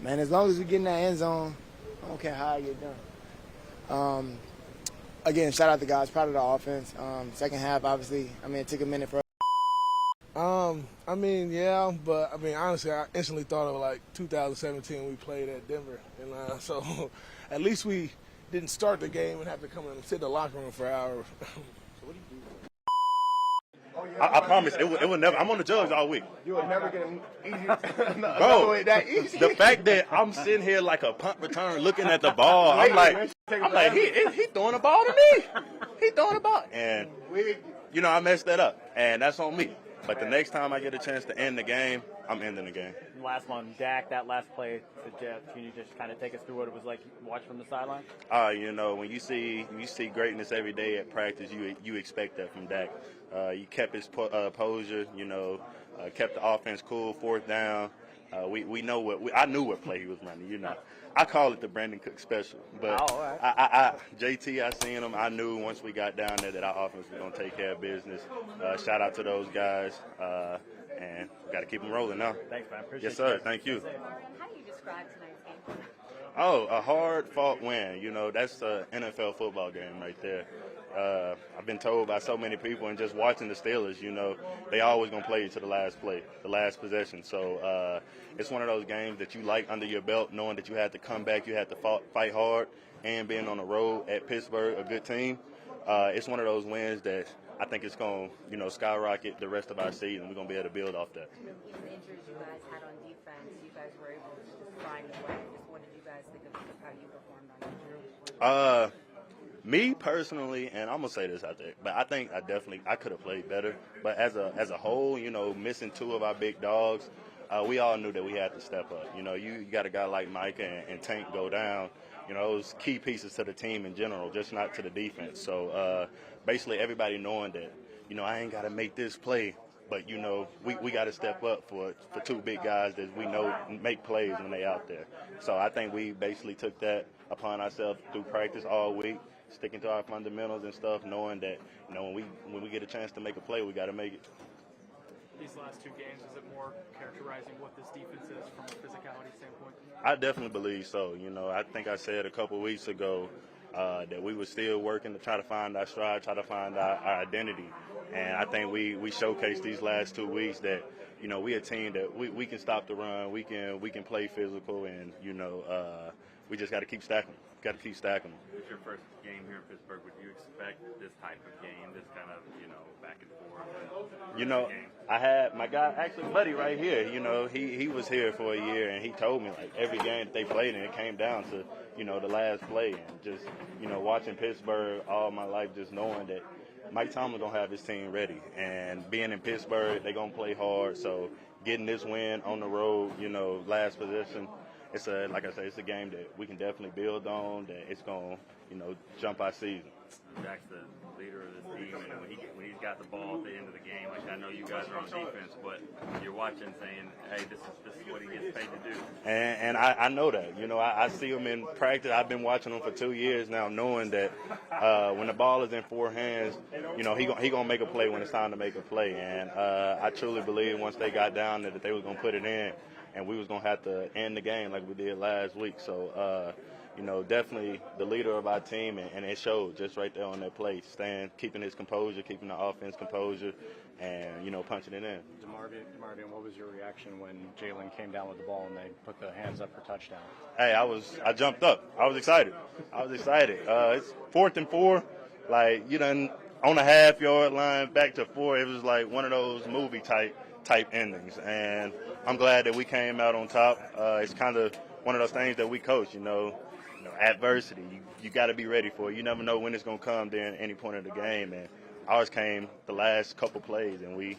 Man, as long as we get in that end zone, I don't care how I get done. Again, shout out to guys. Proud of the offense. Second half, obviously, it took a minute for us. Yeah, but honestly, I instantly thought of like 2017 when we played at Denver, and so at least we didn't start the game and have to come and sit in the locker room for hours. So what do you do? I promise it will never. I'm on the jugs all week. You will never get an easy. Bro, that easy. The fact that I'm sitting here like a punt return looking at the ball, I'm like, he throwing the ball to me. He throwing the ball. And, I messed that up. And that's on me. But the next time I get a chance to end the game, I'm ending the game. Last one, Dak, that last play to Jeff, can you just kind of take us through what it was like watch from the sideline? When you see greatness every day at practice, you expect that from Dak. He kept his posure, kept the offense cool, fourth down. We know I knew what play he was running, I call it the Brandon Cook special. But all right. JT, I seen him. I knew once we got down there that our offense was going to take care of business. Shout out to those guys. And got to keep them rolling now. Thanks, man. Appreciate it. Yes, sir. You. Thank you. How do you describe tonight's game? Oh, a hard-fought win. That's an NFL football game right there. I've been told by so many people, and just watching the Steelers, they always going to play you to the last play, the last possession. So it's one of those games that you like under your belt, knowing that you had to come back, you had to fight hard, and being on the road at Pittsburgh, a good team. It's one of those wins that I think it's going to, skyrocket the rest of our season. We're going to be able to build off that. Even the injuries you guys had on defense, you guys were able to just find a way. Just what did you guys think of how you performed on injury? Me personally, and I'm gonna say this out there, but I think I could have played better. But as a whole, missing two of our big dogs, we all knew that we had to step up. You got a guy like Micah and Tank go down. Those key pieces to the team in general, just not to the defense. So basically, everybody knowing that, I ain't got to make this play, but we got to step up for two big guys that we know make plays when they out there. So I think we basically took that upon ourselves through practice all week, sticking to our fundamentals and stuff, knowing that when we get a chance to make a play, we got to make it. These last two games, is it more characterizing what this defense is from a physicality standpoint? I definitely believe so. I think I said a couple of weeks ago that we were still working to try to find our stride, try to find our identity. And I think we showcased these last 2 weeks that, we a team that we can stop the run, we can play physical, and, we just got to keep stacking. Got to keep stacking. It's your first game here in Pittsburgh. Would you expect this type of game, this kind of, back and forth? I had my guy, actually, buddy right here, he was here for a year, and he told me, like, every game that they played, and it came down to, the last play. And just, watching Pittsburgh all my life, just knowing that Mike Tomlin going to have his team ready. And being in Pittsburgh, they're going to play hard. So getting this win on the road, last possession, it's like I say, it's a game that we can definitely build on, that it's going to, jump our season. Jack's the leader of this team, and when he's got the ball at the end of the game, like I know you guys are on defense, but you're watching saying, hey, this is what he gets paid to do. And I know that. I see him in practice. I've been watching him for 2 years now, knowing that when the ball is in four hands, he going to make a play when it's time to make a play. And I truly believe once they got down there that they was going to put it in, and we was going to have to end the game like we did last week. So, definitely the leader of our team, and it showed just right there on that play, keeping his composure, keeping the offense composure, and, punching it in. DeMarvin, what was your reaction when Jalen came down with the ball and they put the hands up for touchdown? Hey, I jumped up. I was excited. It's 4th and 4. Like, you done on the half-yard line back to 4. It was like one of those movie type endings, and I'm glad that we came out on top. It's kind of one of those things that we coach, adversity. You got to be ready for it. You never know when it's going to come during any point of the game, and ours came the last couple plays, and we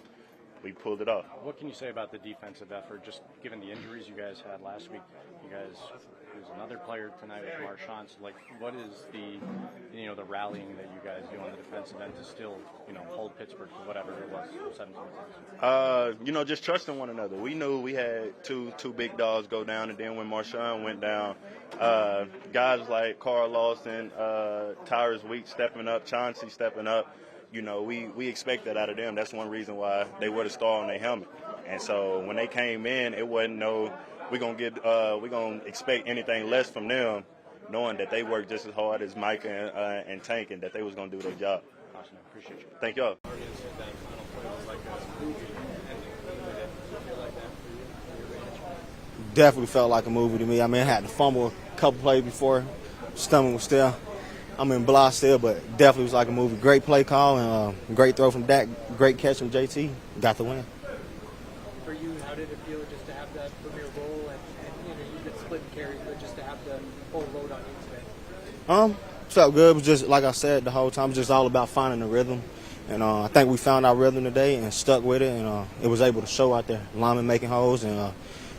pulled it off. What can you say about the defensive effort, just given the injuries you guys had last week? There's another player tonight with Marshawn. So, what is the rallying that you guys do on the defensive end to still, hold Pittsburgh to whatever it was, 17 just trusting one another. We knew we had two big dogs go down, and then when Marshawn went down, guys like Carl Lawson, Tyrus Wheat stepping up, Chauncey stepping up, we expect that out of them. That's one reason why they were the star on their helmet. And so when they came in, it wasn't we're gonna expect anything less from them, knowing that they work just as hard as Mike and Tank, and that they was gonna do their job. Awesome. Appreciate you. Thank y'all. Definitely felt like a movie to me. I mean, I had to fumble a couple plays before. Stomach was still, blah still, but definitely was like a movie. Great play call and great throw from Dak. Great catch from JT. Got the win. For you, how did it feel just to have that premier role and you've been splitting carries, but just to have the whole load on you today? Felt good. It was just, like I said the whole time, just all about finding the rhythm. And I think we found our rhythm today and stuck with it, and it was able to show out there. Linemen making holes, and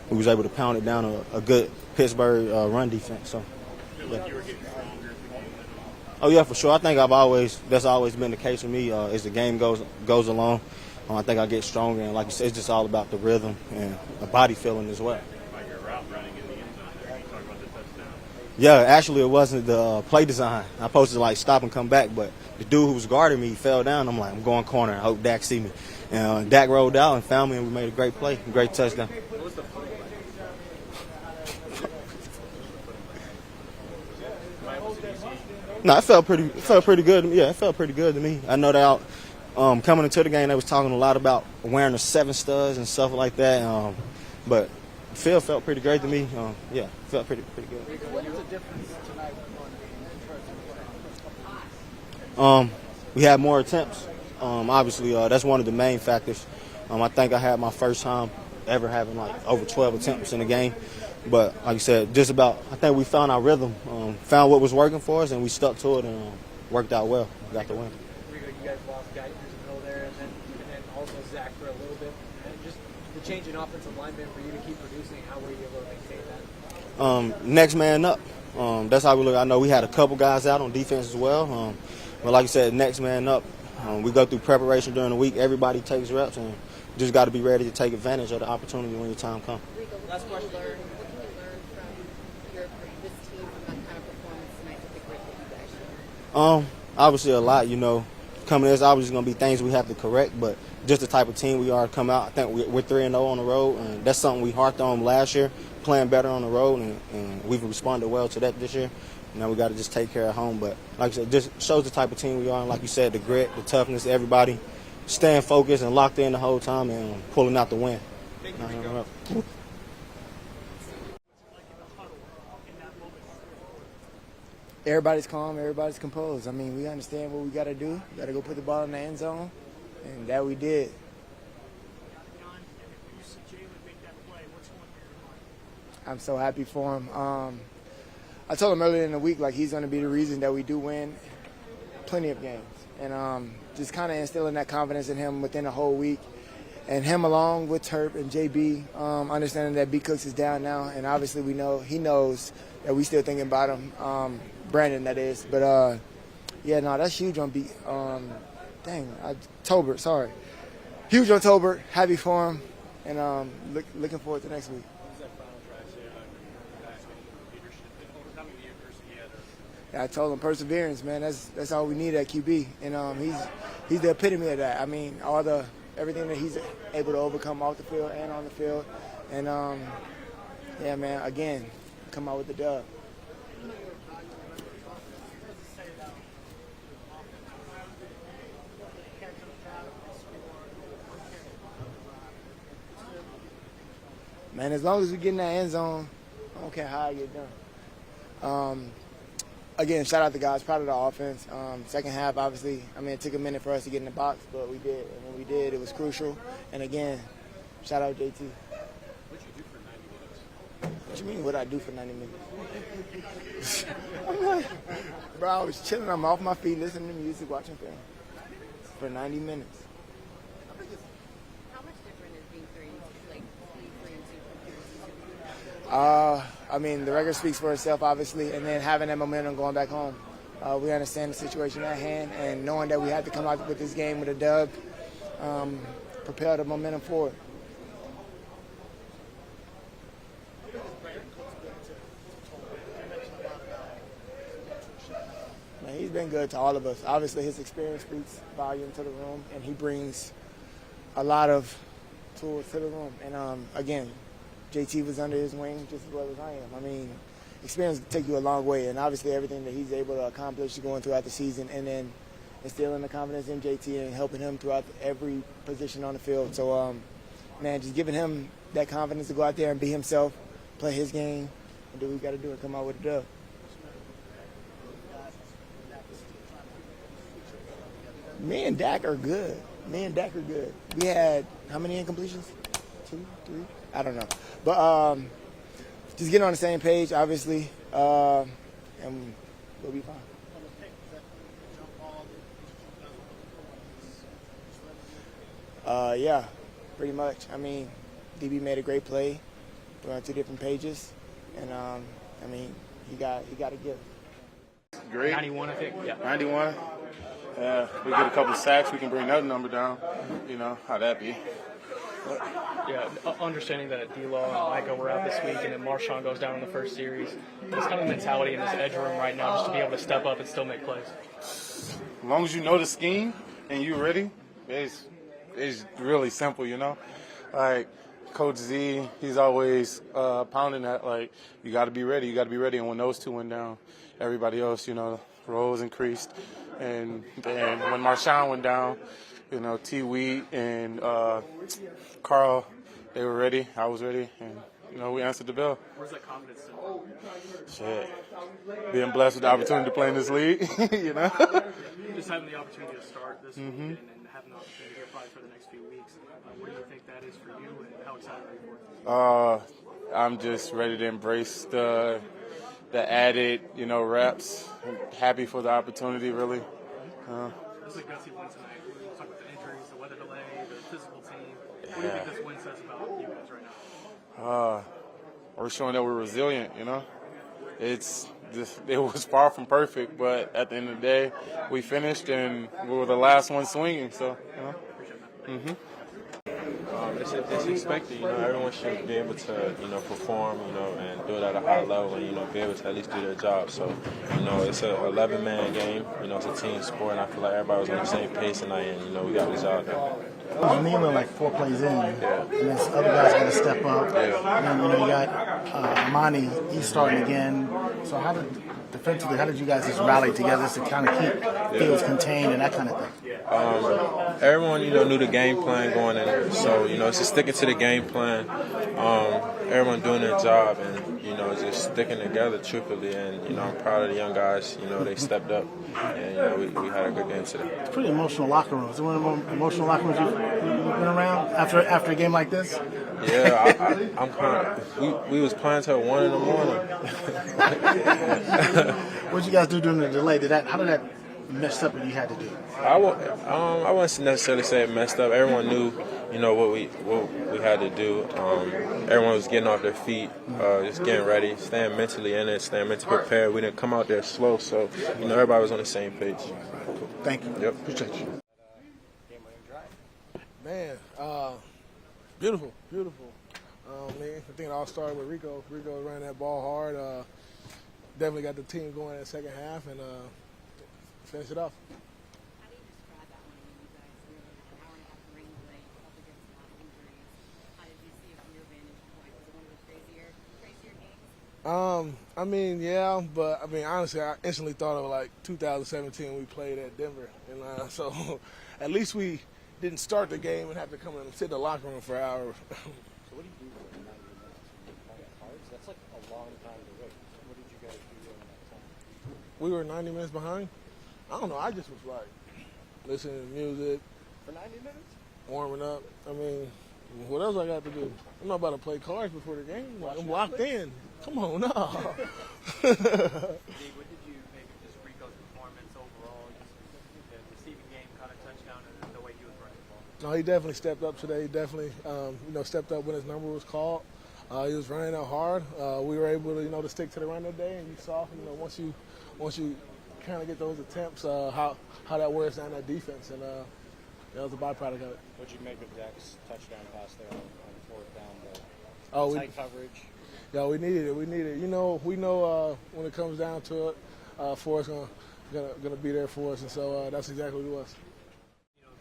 we was able to pound it down a good Pittsburgh run defense. So, yeah. Oh yeah, for sure. I think that's always been the case for me. As the game goes along, I think I get stronger, and like you said, it's just all about the rhythm and the body feeling as well. Like your route running in the end zone there. You talk about the touchdown. Yeah, actually it wasn't the play design. I supposed to stop and come back, but the dude who was guarding me fell down. I'm like, I'm going corner. I hope Dak see me. And Dak rolled out and found me, and we made a great play, great touchdown. What was the flow like? No, it felt pretty good to me. Yeah, it felt pretty good to me. I know that coming into the game, they was talking a lot about wearing the 7 studs and stuff like that. But the field felt pretty great to me. Yeah, felt pretty good. What was the difference tonight? We had more attempts. Obviously, that's one of the main factors. I think I had my first time ever having over 12 attempts in a game. But like you said, I think we found our rhythm, found what was working for us, and we stuck to it, and worked out well. Got the win. Rico, you guys lost guys in the middle there, and then also Zach for a little bit. And just the change in offensive lineman for you to keep producing, how were you able to maintain that? Next man up. That's how we look. I know we had a couple guys out on defense as well. But like you said, next man up. We go through preparation during the week. Everybody takes reps, and just got to be ready to take advantage of the opportunity when your time comes. Rico, last question. What can you learn from this team from that kind of performance tonight with the grit that you guys showed? Obviously a lot, coming in, it's obviously going to be things we have to correct, but just the type of team we are to come out. I think we're 3-0 on the road, and that's something we harped on last year, playing better on the road, and we've responded well to that this year. Now we got to just take care of home, but like I said, just shows the type of team we are, and like you said, the grit, the toughness, everybody staying focused and locked in the whole time and pulling out the win. Thank you, Rico. Everybody's calm, everybody's composed. I mean, we understand what we got to do. We got to go put the ball in the end zone, and that we did. I'm so happy for him. I told him earlier in the week, he's going to be the reason that we do win plenty of games. And just kind of instilling that confidence in him within the whole week. And him along with Terp and JB, understanding that B. Cooks is down now. And obviously he knows that we still thinking about him. Brandon, that is. But, that's huge on B. Tolbert, sorry. Huge on Tolbert. Happy for him. And looking forward to next week. I told him perseverance, man. That's all we need at QB, and he's the epitome of that. I mean, everything that he's able to overcome off the field and on the field, and man. Again, come out with the dub. Man, as long as we get in that end zone, I don't care how I get done. Again, shout out to guys, proud of the offense. Second half, obviously, it took a minute for us to get in the box, but we did. And when we did, it was crucial. And again, shout out JT. What'd you do for 90 minutes? What you mean, what'd I do for 90 minutes? I'm like, bro, I was chilling. I'm off my feet, listening to music, watching film for 90 minutes. How much different is being 3-2 compared to the record speaks for itself, obviously, and then having that momentum going back home. We understand the situation at hand, and knowing that we had to come out with this game with a dub, propel the momentum forward. Man, he's been good to all of us. Obviously, his experience speaks volume to the room, and he brings a lot of tools to the room. And again, JT was under his wing just as well as I am. I mean, experience will take you a long way, and obviously everything that he's able to accomplish going throughout the season, and then instilling the confidence in JT and helping him throughout every position on the field. So, man, just giving him that confidence to go out there and be himself, play his game, and do what we got to do and come out with a dub. Me and Dak are good. We had how many incompletions? 2, 3? I don't know. But just getting on the same page, obviously, and we'll be fine. Yeah, pretty much. I mean, DB made a great play. We're on 2 different pages, and I mean, he got a gift. Great. 91, I think. Yeah. 91. We get a couple of sacks, we can bring that number down. You know how that be. Yeah, understanding that D-Law and Micah were out this week, and then Marshawn goes down in the first series. What's kind of the mentality in this edge room right now, just to be able to step up and still make plays? As long as you know the scheme and you're ready, it's really simple, you know. Like Coach Z, he's always pounding that, like, you got to be ready. And when those 2 went down, everybody else, you know, roles increased. And then when Marshawn went down, you know, T. Wheat and Carl, they were ready. I was ready. And, you know, we answered the bell. Where's that confidence in? Shit. Being blessed with the opportunity to play in this league, you know. Just having the opportunity to start this week and having the opportunity to apply for the next few weeks, what do you think that is for you, and how excited are you for it? I'm just ready to embrace the added, you know, reps. I'm happy for the opportunity, really. This is a gutsy win tonight. We'll talk about the injuries, the weather delay, the physical team. What do you think this win says about you guys right now? We're showing that we're resilient, you know. It was far from perfect, but at the end of the day, we finished and we were the last one swinging. So, you know. It's expected, you know, everyone should be able to, you know, perform, you know, and do it at a high level and, you know, be able to at least do their job. So, you know, it's an 11-man game, you know, it's a team sport, and I feel like everybody was on the same pace tonight, and, you know, we got the job done. I mean, we're like 4 plays in, and then other guys got to step up. And then, you know, you got Amani, he's starting again. So defensively, how did you guys just rally together just to kind of keep Fields contained and that kind of thing? Everyone, you know, knew the game plan going in. So, you know, it's just sticking to the game plan. Everyone doing their job and, you know, just sticking together truthfully. And, you know, I'm proud of the young guys. You know, they stepped up. And, you know, we had a good game today. It's pretty emotional locker room. Is it one of the more emotional locker rooms you've been around after a game like this? Yeah, I'm kind of. We was playing till 1 in the morning. What did you guys do during the delay? How did that mess up what you had to do? I wouldn't necessarily say it messed up. Everyone knew, you know, what we had to do. Everyone was getting off their feet, just getting ready, staying mentally in it, staying mentally prepared. We didn't come out there slow, so, you know, everybody was on the same page. Thank you. Yep. Appreciate you. Man, beautiful. Man, I think it all started with Rico. Rico ran that ball hard. Definitely got the team going in the second half and finished it off. How do you describe that one when you guys really had an hour and a half rain delay up against a lot of injuries? How did you see it from your vantage point? Was it one of the crazier games? I mean, yeah, but I mean, honestly, I instantly thought of like 2017 when we played at Denver, and so at least we didn't start the game and have to come and sit in the locker room for an hour. So what do you do for 90 minutes? Cards? That's like a long time to wait. What did you guys do during that time? We were 90 minutes behind. I don't know. I just was like listening to music. For 90 minutes? Warming up. I mean, what else I got to do? I'm not about to play cards before the game. Like, I'm locked in. Come on, no. What did you make of just Rico's performance overall? Just the receiving game, caught a touchdown, and the way he was running the ball? No, he definitely stepped up today. He definitely, stepped up when his number was called. He was running out hard. We were able to, to stick to the run that day, and you saw, once you kind of get those attempts, how that wears down that defense, and that was a byproduct of it. What did you make of Dak's touchdown pass there on fourth down? Tight coverage. Yeah, we needed it. We know when it comes down to it, Forrest's gonna be there for us, and so that's exactly what it was.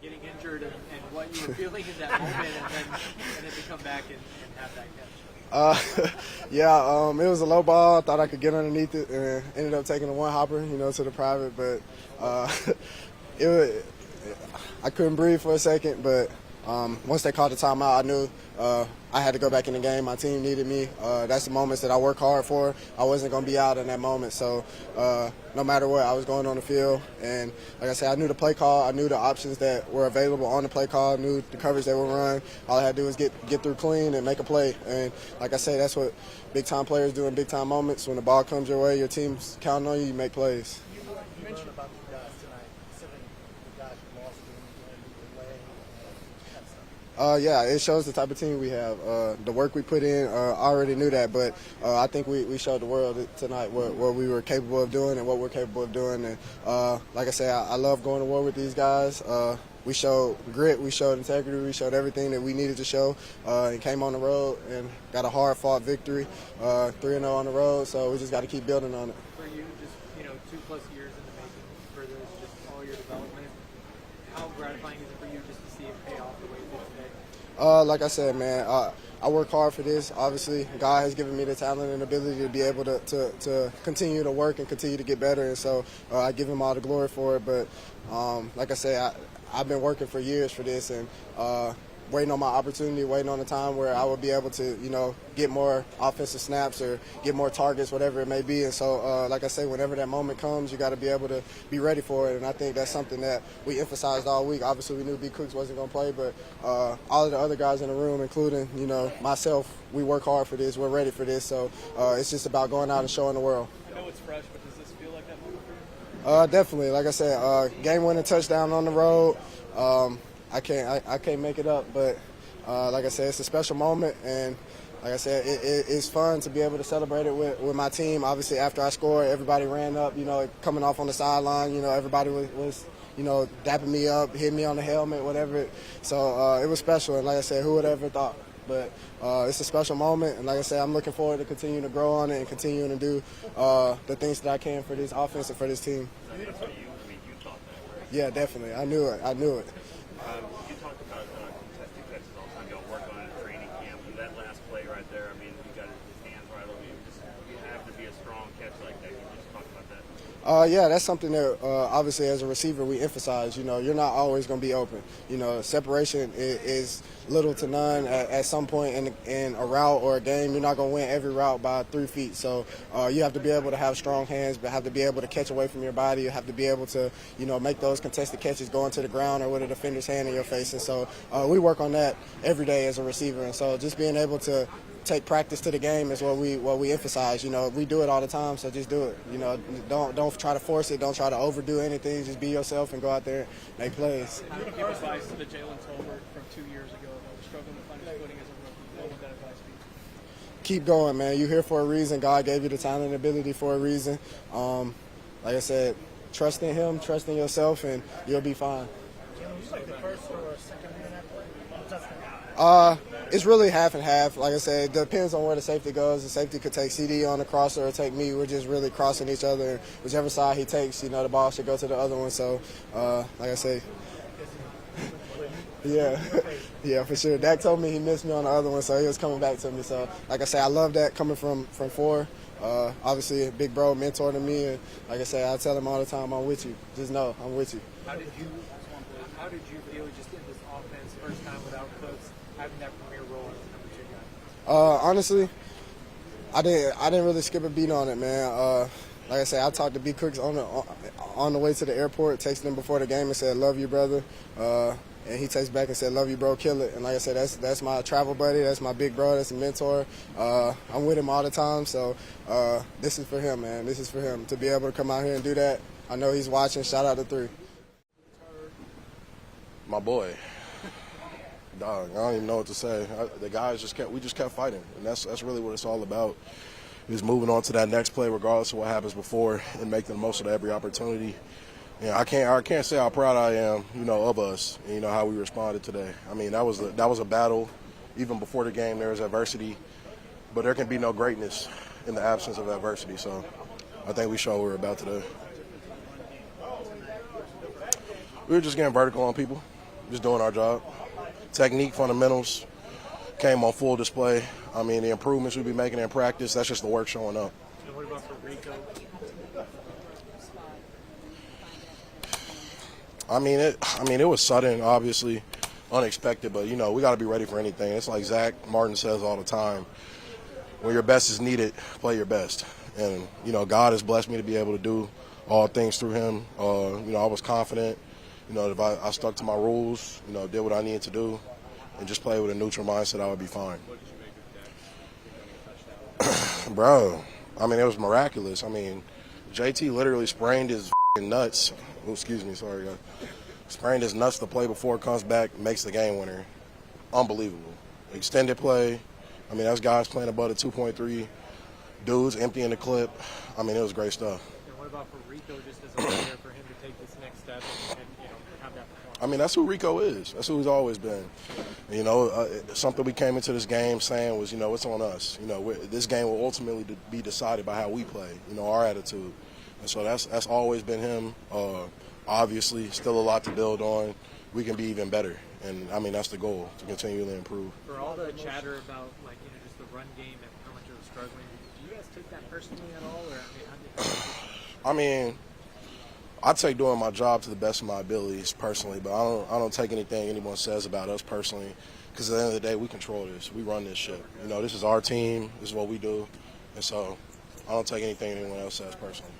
Getting injured and what you were feeling in that moment, and then to come back and have that catch. Yeah, it was a low ball. I thought I could get underneath it, and ended up taking a one hopper, to the private. But I couldn't breathe for a second. But once they called the timeout, I knew I had to go back in the game. My team needed me. That's the moments that I work hard for. I wasn't going to be out in that moment. So no matter what, I was going on the field. And like I said, I knew the play call. I knew the options that were available on the play call. I knew the coverage they would run. All I had to do was get through clean and make a play. And like I say, that's what big-time players do in big-time moments. When the ball comes your way, your team's counting on you, you make plays. You mentioned about the guys tonight, considering the guys you lost in the way. Yeah, it shows the type of team we have. The work we put in, I already knew that, but I think we showed the world tonight what we were capable of doing and what we're capable of doing. And like I say, I love going to war with these guys. We showed grit, we showed integrity, we showed everything that we needed to show, and came on the road and got a hard-fought victory, 3-0 on the road. So we just got to keep building on it. For you, just 2+ years in the making for this, just all your development. How gratifying is it for you just to see it pay off the way it did today? Like I said, man, I work hard for this. Obviously, God has given me the talent and ability to be able to continue to work and continue to get better. And so I give him all the glory for it. But like I say, I've been working for years for this and waiting on my opportunity, waiting on the time where I will be able to, get more offensive snaps or get more targets, whatever it may be. And so, like I say, whenever that moment comes, you got to be able to be ready for it. And I think that's something that we emphasized all week. Obviously, we knew B. Cooks wasn't going to play, but all of the other guys in the room, including, myself, we work hard for this. We're ready for this. So it's just about going out and showing the world. I know it's fresh, but does this feel like that moment for you? Definitely. Like I said, game-winning touchdown on the road. I can't make it up, but like I said, it's a special moment, and like I said, it's fun to be able to celebrate it with my team. Obviously, after I scored, everybody ran up, coming off on the sideline. Everybody was dapping me up, hitting me on the helmet, whatever. So it was special, and like I said, who would ever thought? But it's a special moment, and like I said, I'm looking forward to continuing to grow on it and continuing to do the things that I can for this offense and for this team. You thought that, right? Yeah, definitely. I knew it. You talked about contested catches all the time. Y'all work on it in training camp. That last play right there, you got his hands right over you. You have to be a strong catch like that. Can you just talk about that? Yeah, that's something that obviously as a receiver we emphasize. You're not always going to be open. Separation is little to none at some point in a route or a game. You're not going to win every route by 3 feet. So you have to be able to have strong hands, but have to be able to catch away from your body. You have to be able to, make those contested catches going to the ground or with a defender's hand in your face. And so we work on that every day as a receiver. And so just being able to take practice to the game is what we emphasize. We do it all the time, so just do it. Don't try to force it. Don't try to overdo anything. Just be yourself and go out there and make plays. How would you give advice to the Jalen Tolbert from 2 years ago that was struggling to find his footing as a rookie? What would that advice be? Keep going, man. You're here for a reason. God gave you the talent and ability for a reason. Like I said, trust in Him, trust in yourself, and you'll be fine. It's really half and half. Like I said, it depends on where the safety goes. The safety could take CeeDee on the crosser or take me. We're just really crossing each other. Whichever side he takes, the ball should go to the other one. So, like I say, yeah, for sure. Dak told me he missed me on the other one, so he was coming back to me. So, like I say, I love that coming from 4. Obviously, a big bro, mentor to me. And like I say, I tell him all the time, I'm with you. Just know, I'm with you. How did you feel just in this offense, first time without Cooks, having that premier role as number 2 guy? Honestly, I didn't really skip a beat on it, man. Like I said, I talked to B. Cooks on the way to the airport, texted him before the game and said, "Love you, brother." And he texted back and said, "Love you, bro, kill it." And like I said, that's my travel buddy, that's my big bro, that's a mentor. I'm with him all the time, so this is for him, man. This is for him to be able to come out here and do that. I know he's watching. Shout out to 3. My boy, dog. I don't even know what to say. The guys we just kept fighting, and that's really what it's all about. Is moving on to that next play, regardless of what happens before, and making the most of every opportunity. I can't say how proud I am, of us, and, how we responded today. That was a battle. Even before the game, there was adversity, but there can be no greatness in the absence of adversity. So, I think we showed what we're about today. We were just getting vertical on people, just doing our job. Technique, fundamentals came on full display. I mean, the improvements we'll be making in practice, that's just the work showing up. And what about for Rico? I mean, it was sudden, obviously, unexpected, but, you know, we got to be ready for anything. It's like Zach Martin says all the time, when your best is needed, play your best. And, you know, God has blessed me to be able to do all things through him. You know, I was confident, you know, if I stuck to my rules, you know, did what I needed to do, and just played with a neutral mindset, I would be fine. What did you make of that touchdown? Bro, I mean, it was miraculous. I mean, JT literally sprained his nuts. Oh, excuse me, sorry, guys. Sprained his nuts the play before, comes back, makes the game winner. Unbelievable. Extended play. I mean, that's guys playing above the 2.3 dudes, emptying the clip. I mean, it was great stuff. And what about for Rico, just as a player, for him to take this next step and you know, have that performance? I mean, that's who Rico is. That's who he's always been. You know, something we came into this game saying was, you know, it's on us. You know, this game will ultimately be decided by how we play, you know, our attitude. And so that's always been him. Obviously, still a lot to build on. We can be even better. And, I mean, that's the goal, to continually improve. For all the chatter about, like, you know, just the run game and how much it was struggling, do you guys take that personally at all? Or, I mean, I take doing my job to the best of my abilities personally, but I don't take anything anyone says about us personally, because at the end of the day, we control this. We run this shit. You know, this is our team. This is what we do. And so I don't take anything anyone else says personally.